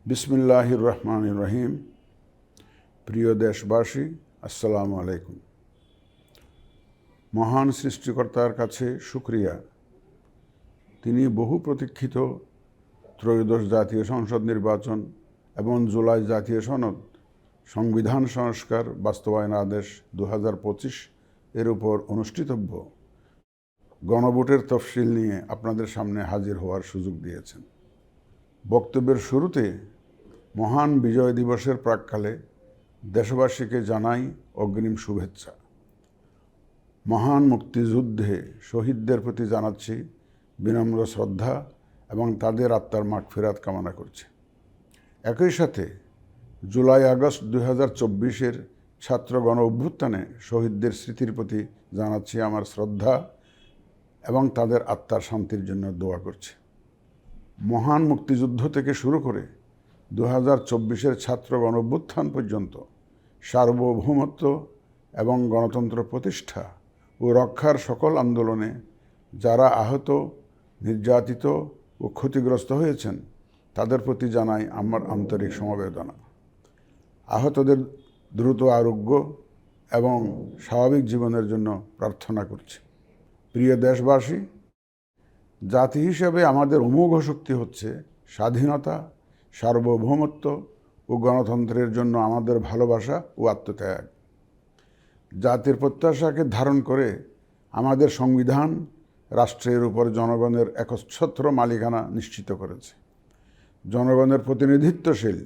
বিসমিল্লাহির রহমানির রহিম। প্রিয় দেশবাসী, আসসালামু আলাইকুম। মহান সৃষ্টিকর্তার কাছে শুকরিয়া, তিনি বহু প্রতীক্ষিত ত্রয়োদশ জাতীয় সংসদ নির্বাচন এবং জুলাই জাতীয় সনদ সংবিধান সংস্কার বাস্তবায়ন আদেশ 2025 এর উপর অনুষ্ঠিতব্য গণভোটের তফসিল নিয়ে আপনাদের সামনে হাজির হওয়ার সুযোগ দিয়েছেন। বক্তব্যের শুরুতে মহান বিজয় দিবসের প্রাক্কালে দেশবাসীকে জানাই অগ্রিম শুভেচ্ছা। মহান মুক্তিযুদ্ধে শহীদদের প্রতি জানাচ্ছি বিনম্র শ্রদ্ধা এবং তাদের আত্মার মাগফিরাত কামনা করছি। একই সাথে জুলাই আগস্ট 2024-এর ছাত্র গণ অভ্যুত্থানে শহীদদের স্মৃতির প্রতি জানাচ্ছি আমার শ্রদ্ধা এবং তাদের আত্মার শান্তির জন্য দোয়া করছি। মহান মুক্তিযুদ্ধ থেকে শুরু করে 2024-এর ছাত্র গণ অভ্যুত্থান পর্যন্ত সার্বভৌমত্ব এবং গণতন্ত্র প্রতিষ্ঠা ও রক্ষার সকল আন্দোলনে যারা আহত, নির্যাতিত ও ক্ষতিগ্রস্ত হয়েছেন তাদের প্রতি জানাই আমার আন্তরিক সমবেদনা। আহতদের দ্রুত আরোগ্য এবং স্বাভাবিক জীবনের জন্য প্রার্থনা করছি। প্রিয় দেশবাসী, জাতি হিসেবে আমাদের অমোঘ শক্তি হচ্ছে স্বাধীনতা, সার্বভৌমত্ব ও গণতন্ত্রের জন্য আমাদের ভালোবাসা ও আত্মত্যাগ। জাতির প্রত্যাশাকে ধারণ করে আমাদের সংবিধান রাষ্ট্রের উপর জনগণের একচ্ছত্র মালিকানা নিশ্চিত করেছে। জনগণের প্রতিনিধিত্বশীল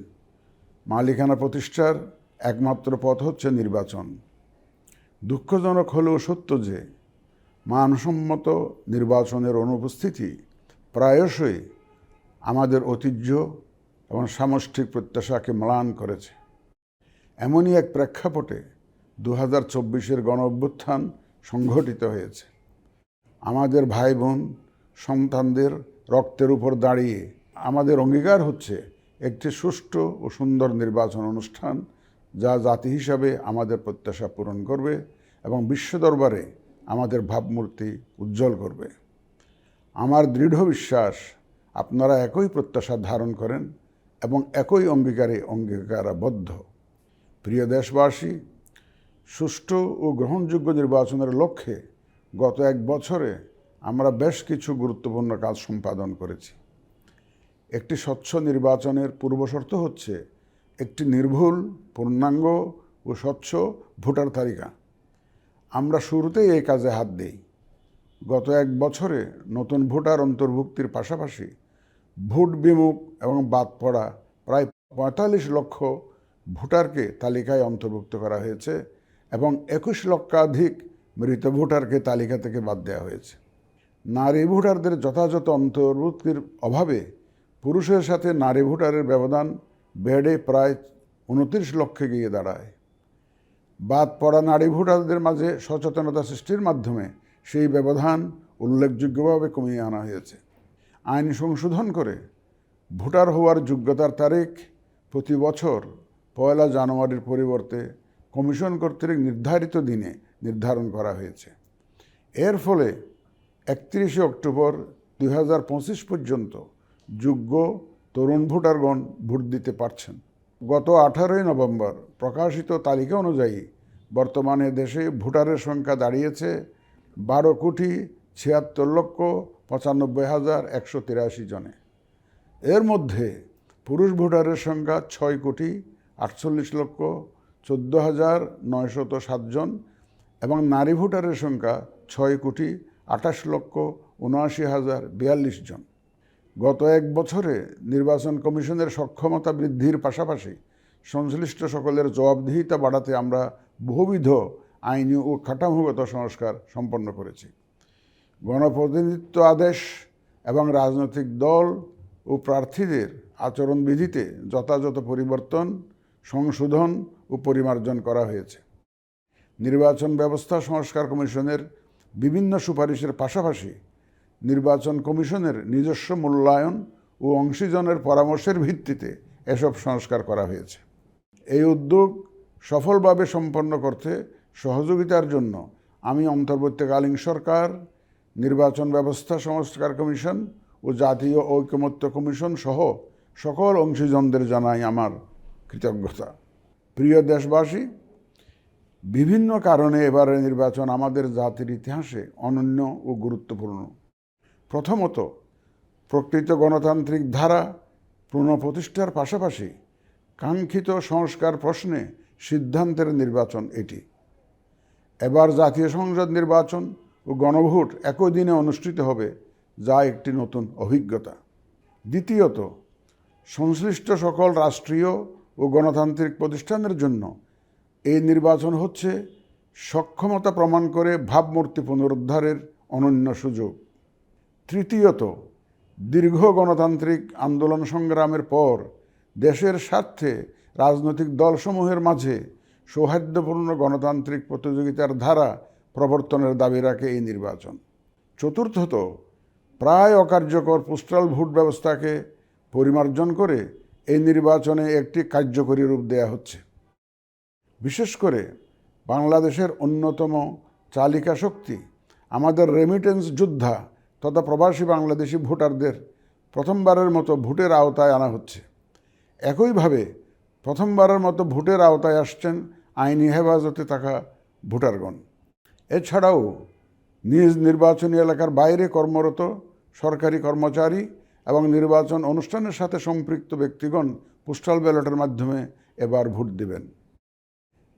মালিকানা প্রতিষ্ঠার একমাত্র পথ হচ্ছে নির্বাচন। দুঃখজনক হলেও সত্য যে মানসম্মত নির্বাচনের অনুপস্থিতি প্রায়শই আমাদের ঐতিহ্য এবং সামষ্টিক প্রত্যাশাকে ম্লান করেছে। এমনই এক প্রেক্ষাপটে 2024-এর গণ অভ্যুত্থান সংঘটিত হয়েছে। আমাদের ভাই বোন সন্তানদের রক্তের উপর দাঁড়িয়ে আমাদের অঙ্গীকার হচ্ছে একটি সুষ্ঠু ও সুন্দর নির্বাচন অনুষ্ঠান, যা জাতি হিসাবে আমাদের প্রত্যাশা পূরণ করবে এবং বিশ্ব দরবারে আমাদের ভাবমূর্তি উজ্জ্বল করবে। আমার দৃঢ় বিশ্বাস আপনারা একই প্রত্যাশা ধারণ করেন এবং একই অঙ্গীকারাবদ্ধ। প্রিয় দেশবাসী, সুষ্ঠু ও গ্রহণযোগ্য নির্বাচনের লক্ষ্যে গত এক বছরে আমরা বেশ কিছু গুরুত্বপূর্ণ কাজ সম্পাদন করেছি। একটি স্বচ্ছ নির্বাচনের পূর্বশর্ত হচ্ছে একটি নির্ভুল, পূর্ণাঙ্গ ও স্বচ্ছ ভোটার তালিকা। আমরা শুরুতেই এই কাজে হাত দিই। গত এক বছরে নতুন ভোটার অন্তর্ভুক্তির পাশাপাশি ভোট বিমুখ এবং বাদ পড়া প্রায় 45 লক্ষ ভোটারকে তালিকায় অন্তর্ভুক্ত করা হয়েছে এবং 21 লক্ষাধিক মৃত ভোটারকে তালিকা থেকে বাদ দেওয়া হয়েছে। নারী ভোটারদের যথাযথ অন্তর্ভুক্তির অভাবে পুরুষের সাথে নারী ভোটারের ব্যবধান বেড়ে প্রায় 29 লক্ষে গিয়ে দাঁড়ায়। বাদ পড়া নারী ভোটারদের মাঝে সচেতনতা সৃষ্টির মাধ্যমে সেই ব্যবধান উল্লেখযোগ্যভাবে কমিয়ে আনা হয়েছে। আইন সংশোধন করে ভোটার হওয়ার যোগ্যতার তারিখ প্রতি বছর 1 জানুয়ারির পরিবর্তে কমিশন কর্তৃক নির্ধারিত দিনে নির্ধারণ করা হয়েছে। এর ফলে 31 অক্টোবর 2025 পর্যন্ত যোগ্য তরুণ ভোটারগণ ভোট দিতে পারছেন। গত 18 নভেম্বর প্রকাশিত তালিকা অনুযায়ী বর্তমানে দেশে ভোটারের সংখ্যা দাঁড়িয়েছে 12,76,95,183 জনে। এর মধ্যে পুরুষ ভোটারের সংখ্যা 6,48,14,907 জন এবং নারী ভোটারের সংখ্যা 6,28,79,042 জন। গত এক বছরে নির্বাচন কমিশনের সক্ষমতা বৃদ্ধির পাশাপাশি সংশ্লিষ্ট সকলের জবাবদিহিতা বাড়াতে আমরা বহুবিধ আইনি ও কাঠামোগত সংস্কার সম্পন্ন করেছি। গণপ্রতিনিধিত্ব আদেশ এবং রাজনৈতিক দল ও প্রার্থীদের আচরণবিধিতে যথাযথ পরিবর্তন, সংশোধন ও পরিমার্জন করা হয়েছে। নির্বাচন ব্যবস্থা সংস্কার কমিশনের বিভিন্ন সুপারিশের পাশাপাশি নির্বাচন কমিশনের নিজস্ব মূল্যায়ন ও অংশীজনের পরামর্শের ভিত্তিতে এসব সংস্কার করা হয়েছে। এই উদ্যোগ সফলভাবে সম্পন্ন করতে সহযোগিতার জন্য আমি অন্তর্বর্তীকালীন সরকার, নির্বাচন ব্যবস্থা সংস্কার কমিশন ও জাতীয় ঐকমত্য কমিশন সহ সকল অংশীজনদের জানাই আমার কৃতজ্ঞতা। প্রিয় দেশবাসী, বিভিন্ন কারণে এবারের নির্বাচন আমাদের জাতির ইতিহাসে অনন্য ও গুরুত্বপূর্ণ। প্রথমত, প্রকৃত গণতান্ত্রিক ধারা পুনঃপ্রতিষ্ঠার পাশাপাশি কাঙ্ক্ষিত সংস্কার প্রশ্নে সিদ্ধান্তের নির্বাচন এটি। এবার জাতীয় সংসদ নির্বাচন ও গণভোট একই দিনে অনুষ্ঠিত হবে, যা একটি নতুন অভিজ্ঞতা। দ্বিতীয়ত, সংশ্লিষ্ট সকল রাষ্ট্রীয় ও গণতান্ত্রিক প্রতিষ্ঠানের জন্য এই নির্বাচন হচ্ছে সক্ষমতা প্রমাণ করে ভাবমূর্তি পুনরুদ্ধারের অনন্য সুযোগ। তৃতীয়ত, দীর্ঘ গণতান্ত্রিক আন্দোলন সংগ্রামের পর দেশের স্বার্থে রাজনৈতিক দলসমূহের মাঝে সৌহার্দ্যপূর্ণ গণতান্ত্রিক প্রতিযোগিতার ধারা প্রবর্তনের দাবি রাখে এই নির্বাচন। চতুর্থত, প্রায় অকার্যকর পোস্টাল ভোট ব্যবস্থাকে পরিমার্জন করে এই নির্বাচনে একটি কার্যকরী রূপ দেয়া হচ্ছে। বিশেষ করে বাংলাদেশের অন্যতম চালিকা শক্তি আমাদের রেমিটেন্স যোদ্ধা তথা প্রবাসী বাংলাদেশি ভোটারদের প্রথমবারের মতো ভোটের আওতায় আনা হচ্ছে। একইভাবে প্রথমবারের মতো ভোটের আওতায় আসছেন আইনি হেফাজতে থাকা ভোটারগণ। এছাড়াও নিজ নির্বাচনী এলাকার বাইরে কর্মরত সরকারি কর্মচারী এবং নির্বাচন অনুষ্ঠানের সাথে সম্পৃক্ত ব্যক্তিগণ পোস্টাল ব্যালটের মাধ্যমে এবার ভোট দেবেন।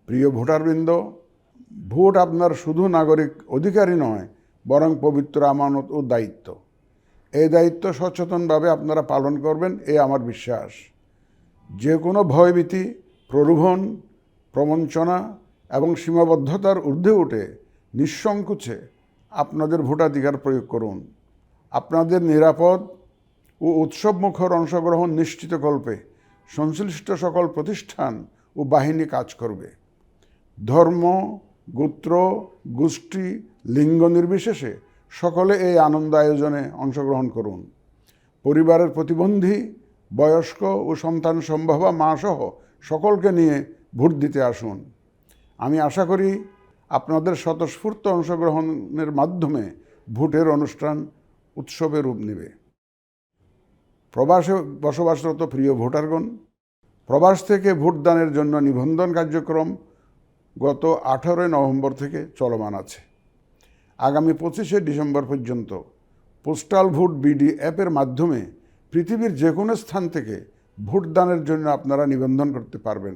প্রিয় ভোটারবৃন্দ, ভোট আপনার শুধু নাগরিক অধিকারই নয়, বরং পবিত্র আমানত ও দায়িত্ব। এই দায়িত্ব সচেতনভাবে আপনারা পালন করবেন, এ আমার বিশ্বাস। যে কোনো ভয়ভীতি, প্রলোভন, প্রবঞ্চনা এবং সীমাবদ্ধতার ঊর্ধ্বে উঠে নিঃসংকোচে আপনাদের ভোটাধিকার প্রয়োগ করুন। আপনাদের নিরাপদ ও উৎসবমুখর অংশগ্রহণ নিশ্চিতকল্পে সংশ্লিষ্ট সকল প্রতিষ্ঠান ও বাহিনী কাজ করবে। ধর্ম, গোত্র, গোষ্ঠী, লিঙ্গ নির্বিশেষে সকলে এই আনন্দ আয়োজনে অংশগ্রহণ করুন। পরিবারের প্রতিবন্ধী, বয়স্ক ও সন্তান সম্ভবা মা সহ সকলকে নিয়ে ভোট দিতে আসুন। আমি আশা করি আপনাদের স্বতঃস্ফূর্ত অংশগ্রহণের মাধ্যমে ভোটের অনুষ্ঠান উৎসবে রূপ নেবে। প্রবাসে বসবাসরত প্রিয় ভোটারগণ, প্রবাস থেকে ভোটদানের জন্য নিবন্ধন কার্যক্রম গত 18 নভেম্বর থেকে চলমান আছে। আগামী 25শে ডিসেম্বর পর্যন্ত পোস্টাল ভোট বিডি অ্যাপের মাধ্যমে পৃথিবীর যে কোনো স্থান থেকে ভোটদানের জন্য আপনারা নিবন্ধন করতে পারবেন।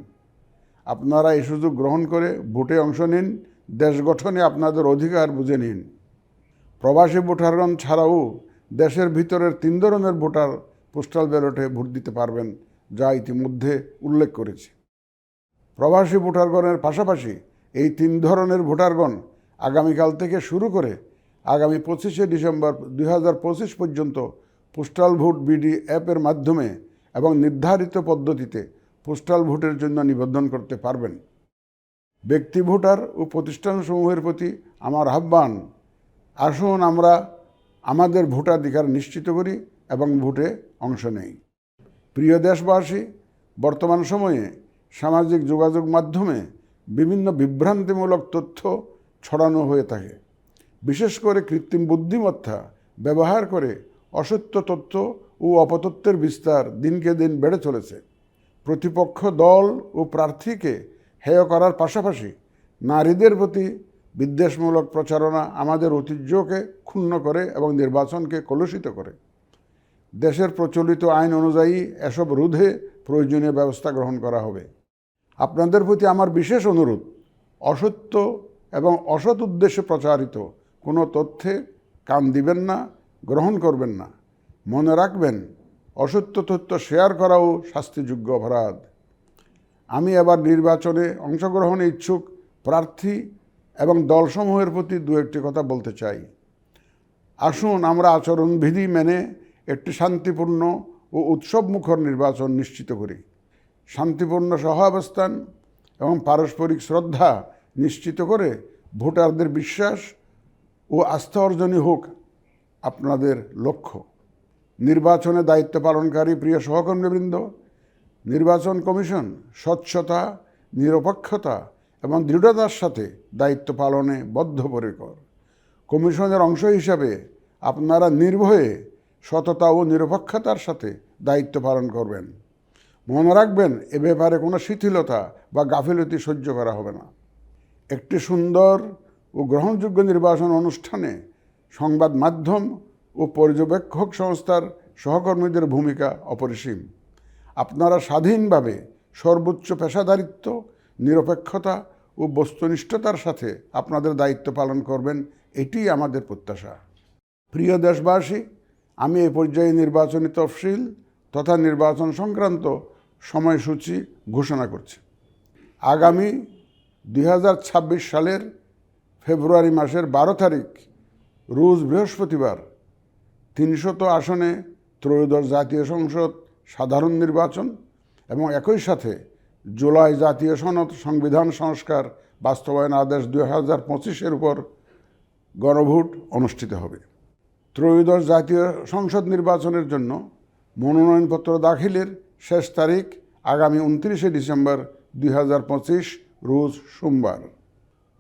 আপনারা এই সুযোগ গ্রহণ করে ভোটে অংশ নিন, দেশ গঠনে আপনাদের অধিকার বুঝে নিন। প্রবাসী ভোটারগণ ছাড়াও দেশের ভিতরের 3 ধরনের ভোটার পোস্টাল ব্যালটে ভোট দিতে পারবেন, যা ইতিমধ্যে উল্লেখ করেছি। প্রবাসী ভোটারগণের পাশাপাশি এই 3 ধরনের ভোটারগণ আগামীকাল থেকে শুরু করে আগামী 25শে ডিসেম্বর 2025 পর্যন্ত পোস্টাল ভোট বিডি অ্যাপের মাধ্যমে এবং নির্ধারিত পদ্ধতিতে পোস্টাল ভোটের জন্য নিবন্ধন করতে পারবেন। ব্যক্তি ভোটার ও প্রতিষ্ঠানসমূহের প্রতি আমার আহ্বান, আসুন আমরা আমাদের ভোটাধিকার নিশ্চিত করি এবং ভোটে অংশ নেই। প্রিয় দেশবাসী, বর্তমান সময়ে সামাজিক যোগাযোগ মাধ্যমে বিভিন্ন বিভ্রান্তিমূলক তথ্য ছড়ানো হয়ে থাকে। বিশেষ করে কৃত্রিম বুদ্ধিমত্তা ব্যবহার করে অসত্য তথ্য ও অপতথ্যের বিস্তার দিনকে দিন বেড়ে চলেছে। প্রতিপক্ষ দল ও প্রার্থীকে হেয় করার পাশাপাশি নারীদের প্রতি বিদ্বেষমূলক প্রচারণা আমাদের ঐতিহ্যকে ক্ষুণ্ণ করে এবং নির্বাচনকে কলুষিত করে। দেশের প্রচলিত আইন অনুযায়ী এসব রোধে প্রয়োজনীয় ব্যবস্থা গ্রহণ করা হবে। আপনাদের প্রতি আমার বিশেষ অনুরোধ, অসত্য এবং অসৎ উদ্দেশ্যে প্রচারিত কোনো তথ্যে কান দিবেন না, গ্রহণ করবেন না। মনে রাখবেন, অসত্য তথ্য শেয়ার করাও শাস্তিযোগ্য অপরাধ। আমি এবার নির্বাচনে অংশগ্রহণে ইচ্ছুক প্রার্থী এবং দলসমূহের প্রতি 2-1টি কথা বলতে চাই। আসুন আমরা আচরণবিধি মেনে একটি শান্তিপূর্ণ ও উৎসবমুখর নির্বাচন নিশ্চিত করি। শান্তিপূর্ণ সহাবস্থান এবং পারস্পরিক শ্রদ্ধা নিশ্চিত করে ভোটারদের বিশ্বাস ও আস্থা অর্জনই হোক আপনাদের লক্ষ্য। নির্বাচনে দায়িত্ব পালনকারী প্রিয় সহকর্মীবৃন্দ, নির্বাচন কমিশন স্বচ্ছতা, নিরপেক্ষতা এবং দৃঢ়তার সাথে দায়িত্ব পালনে বদ্ধপরিকর। কমিশনের অংশ হিসাবে আপনারা নির্ভয়ে সততা ও নিরপেক্ষতার সাথে দায়িত্ব পালন করবেন। মনে রাখবেন, এ ব্যাপারে কোনো শিথিলতা বা গাফিলতি সহ্য করা হবে না। একটি সুন্দর ও গ্রহণযোগ্য নির্বাচন অনুষ্ঠানে সংবাদ মাধ্যম ও পর্যবেক্ষক সংস্থার সহকর্মীদের ভূমিকা অপরিসীম। আপনারা স্বাধীনভাবে সর্বোচ্চ পেশাদারিত্ব, নিরপেক্ষতা ও বস্তুনিষ্ঠতার সাথে আপনাদের দায়িত্ব পালন করবেন, এটিই আমাদের প্রত্যাশা। প্রিয় দেশবাসী, আমি এ পর্যায়ে নির্বাচনী তফসিল তথা নির্বাচন সংক্রান্ত সময়সূচি ঘোষণা করছি। আগামী 2026 সালের ফেব্রুয়ারি মাসের 12 তারিখ রোজ বৃহস্পতিবার 300 আসনে ত্রয়োদশ জাতীয় সংসদ সাধারণ নির্বাচন এবং একই সাথে জুলাই জাতীয় সনদ সংবিধান সংস্কার বাস্তবায়ন আদেশ 2025-এর উপর গণভোট অনুষ্ঠিত হবে। ত্রয়োদশ জাতীয় সংসদ নির্বাচনের জন্য মনোনয়নপত্র দাখিলের শেষ তারিখ আগামী 29 ডিসেম্বর 2025 রোজ সোমবার।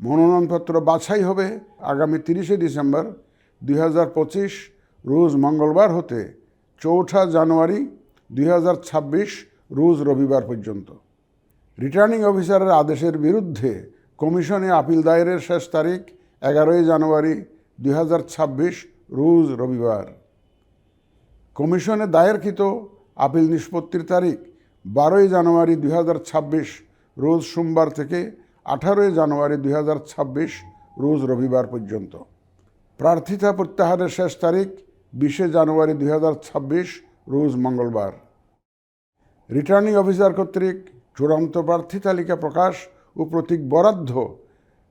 মনোনয়নপত্র বাছাই হবে আগামী 30 ডিসেম্বর 2025 রোজ মঙ্গলবার হতে 4 জানুয়ারি 2026 রোজ রবিবার পর্যন্ত। রিটার্নিং অফিসারের আদেশের বিরুদ্ধে কমিশনে আপিল দায়েরের শেষ তারিখ 11 জানুয়ারি 2026 রোজ রবিবার। কমিশনে দায়েরকৃত আপিল নিষ্পত্তির তারিখ 12 জানুয়ারি 2026 রোজ সোমবার থেকে 18 জানুয়ারি 2026 রোজ রবিবার পর্যন্ত। প্রার্থিতা প্রত্যাহারের শেষ তারিখ 20 জানুয়ারি 2026 রোজ মঙ্গলবার। রিটার্নিং অফিসার কর্তৃক চূড়ান্ত প্রার্থী তালিকা প্রকাশ ও প্রতীক বরাদ্দ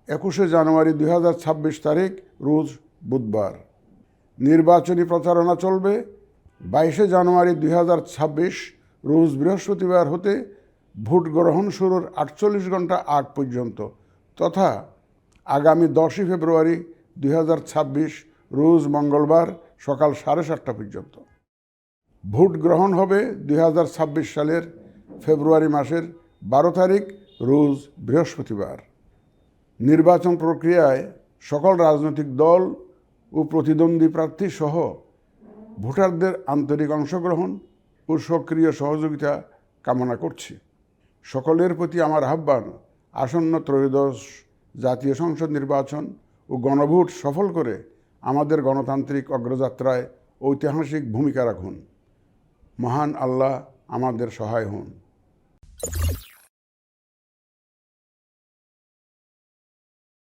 21 জানুয়ারি 2026 তারিখ রোজ বুধবার। নির্বাচনী প্রচারণা চলবে 22 জানুয়ারি 2026 রোজ বৃহস্পতিবার হতে ভোট গ্রহণ শুরুর 48 ঘন্টা আগ পর্যন্ত তথা আগামী 10 ফেব্রুয়ারি 2026 রোজ মঙ্গলবার সকাল 7:30 পর্যন্ত। ভোট গ্রহণ হবে 2026 সালের ফেব্রুয়ারি মাসের 12 তারিখ রোজ বৃহস্পতিবার। নির্বাচন প্রক্রিয়ায় সকল রাজনৈতিক দল ও প্রতিদ্বন্দ্বী প্রার্থী সহ ভোটারদের আন্তরিক অংশগ্রহণ ও সক্রিয় সহযোগিতা কামনা করছি। সকলের প্রতি আমার আহ্বান, আসন্ন ত্রয়োদশ জাতীয় সংসদ নির্বাচন ও গণভোট সফল করে আমাদের গণতান্ত্রিক অগ্রযাত্রায় ঐতিহাসিক ভূমিকা রাখুন। মহান আল্লাহ আমাদের সহায় হন।